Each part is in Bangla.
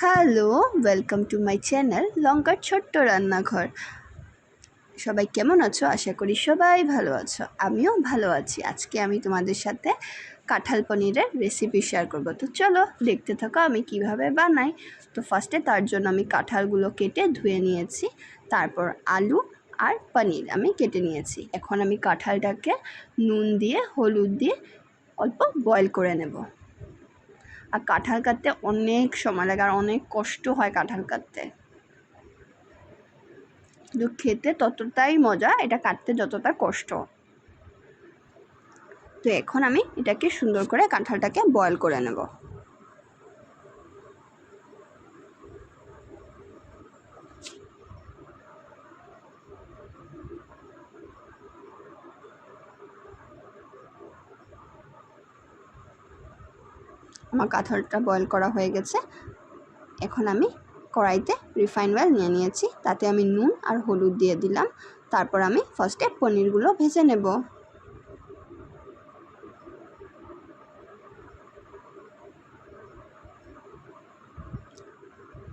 Hello, welcome to my channel লঙ্কার ছোট্ট রান্নাঘর। সবাই কেমন আছো? আশা করি সবাই ভালো আছো। আমিও ভালো আছি। আজকে আমি তোমাদের সাথে কাঁঠাল পনিরের রেসিপি শেয়ার করব। তো চলো দেখতে থাকো আমি কিভাবে বানাই। তো ফার্স্টে তার জন্য আমি কাঁঠালগুলো কেটে ধুয়ে নিয়েছি, তারপর আলু আর পনির আমি কেটে নিয়েছি। এখন আমি কাঁঠালটাকে নুন দিয়ে হলুদ দিয়ে অল্প বয়েল করে নেব। আর কাঁঠাল কাটতে অনেক সময় লাগে আর অনেক কষ্ট হয় কাঁঠাল কাটতে, কিন্তু খেতে ততটাই মজা, এটা কাটতে যতটা কষ্ট। তো এখন আমি এটাকে সুন্দর করে কাঁঠালটাকে বয়েল করে নেব। আমার কাঁঠালটা বয়েল করা হয়ে গেছে। এখন আমি কড়াইতে রিফাইন অয়েল নিয়ে নিয়েছি, তাতে আমি নুন আর হলুদ দিয়ে দিলাম। তারপর আমি ফার্স্টে পনিরগুলো ভেজে নেব।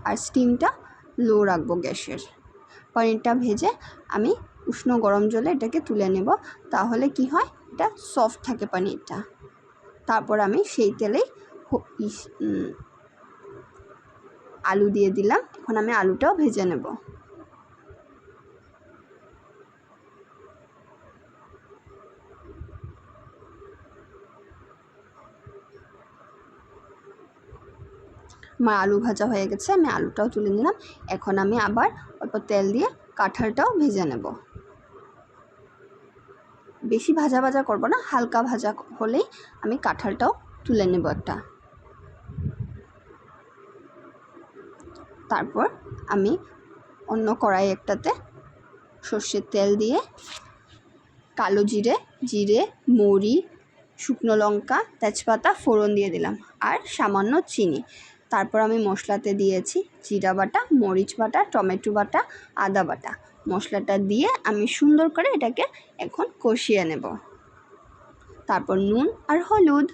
আর স্টিমটা লো রাখবো গ্যাসের। পনিরটা ভেজে আমি উষ্ণ গরম জলে এটাকে তুলে নেব, তাহলে কি হয়, এটা সফট থাকে পনিরটা। তারপর আমি সেই তেলেই আলু দিয়ে দিলাম। এখন আমি আলুটাও ভেজে নেব। আমার আলু ভাজা হয়ে গেছে, আমি আলুটাও তুলে নিলাম। এখন আমি আবার অল্প তেল দিয়ে কাঁঠালটাও ভেজে নেব। বেশি ভাজা ভাজা করব না, হালকা ভাজা হলেই আমি কাঁঠালটাও তুলে নেব একটা। তারপর আমি অন্য কড়াই একটাতে সর্ষের তেল দিয়ে কালো জিরে, মৌরি, শুকনো লঙ্কা, তেজপাতা ফোড়ন দিয়ে দিলাম আর সামান্য চিনি। তারপর আমি মশলাতে দিয়েছি জিরা বাটা, মরিচ বাটা, টমেটো বাটা, আদা বাটা। মশলাটা দিয়ে আমি সুন্দর করে এটাকে এখন কষিয়ে নেব। তারপর নুন আর হলুদ।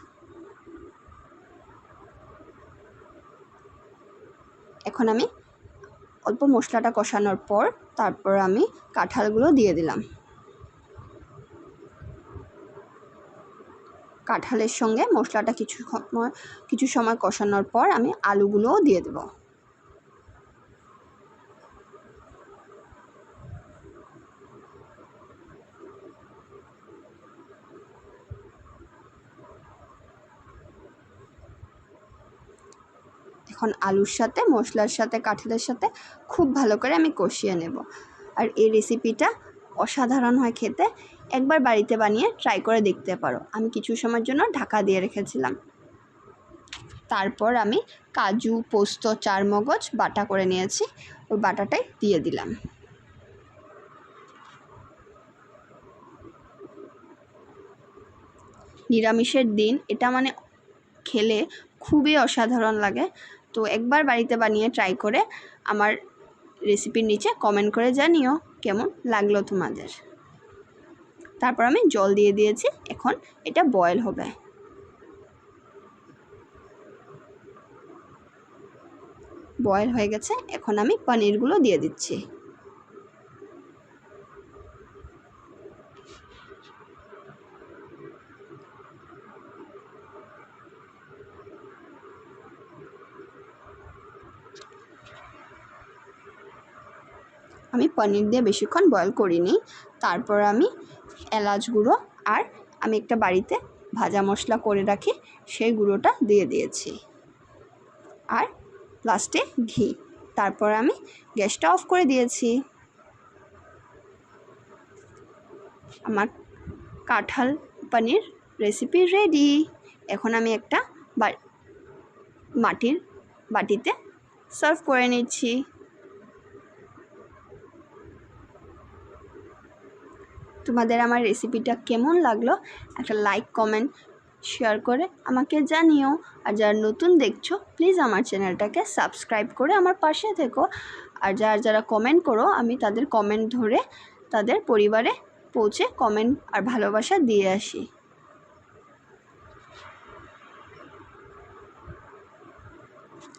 এখন আমি অল্প মশলাটা কষানোর পর তারপর আমি কাঁঠালগুলো দিয়ে দিলাম। কাঁঠালের সঙ্গে মশলাটা কিছু সময় কষানোর পর আমি আলুগুলোও দিয়ে দেব। এখন আলুর সাথে, মশলার সাথে, কাঁঠালের সাথে খুব ভালো করে আমি কষিয়ে নেব। আর এই রেসিপিটা অসাধারণ হয় খেতে। একবার বাড়িতে বানিয়ে ট্রাই করে দেখতে পারো। আমি কিছু সময়ের জন্য ঢাকা দিয়ে রেখেছিলাম। তারপর আমি কাজু, পোস্ত, চারমগজ বাটা করে নিয়েছি, ওই বাটাটাই দিয়ে দিলাম। নিরামিষের দিন এটা মানে খেলে খুবই অসাধারণ লাগে। তো একবার বাড়িতে বানিয়ে ট্রাই করে আমার রেসিপির নিচে কমেন্ট করে জানিও কেমন লাগলো তোমাদের। তারপর আমি জল দিয়ে দিয়েছি, এখন এটা বয়েল হবে। বয়েল হয়ে গেছে, এখন আমি পনিরগুলো দিয়ে দিচ্ছি। আমি পনির দিয়ে বেশিক্ষণ বয়েল করিনি। তারপর আমি এলাচ গুঁড়ো আর আমি একটা বাড়িতে ভাজা মশলা করে রাখি, সেই গুঁড়োটা দিয়ে দিয়েছি, আর লাস্টে ঘি। তারপর আমি গ্যাসটা অফ করে দিয়েছি। আমার কাঁঠাল পনির রেসিপি রেডি। এখন আমি একটা মাটির বাটিতে সার্ভ করে নিচ্ছি। তোমাদের আমার রেসিপিটা কেমন লাগলো একটা লাইক, কমেন্ট, শেয়ার করে আমাকে জানিও। আর যারা নতুন দেখছো প্লিজ আমার চ্যানেলটাকে সাবস্ক্রাইব করে আমার পাশে থেকো। আর যারা কমেন্ট করো আমি তাদের কমেন্ট ধরে তাদের পরিবারে পৌঁছে কমেন্ট আর ভালোবাসা দিয়ে আসি।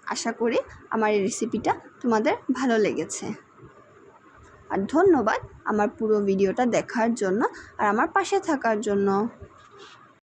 আশা করি আমার এই রেসিপিটা তোমাদের ভালো লেগেছে। আর ধন্যবাদ আমার পুরো ভিডিওটা দেখার জন্য আর আমার পাশে থাকার জন্য।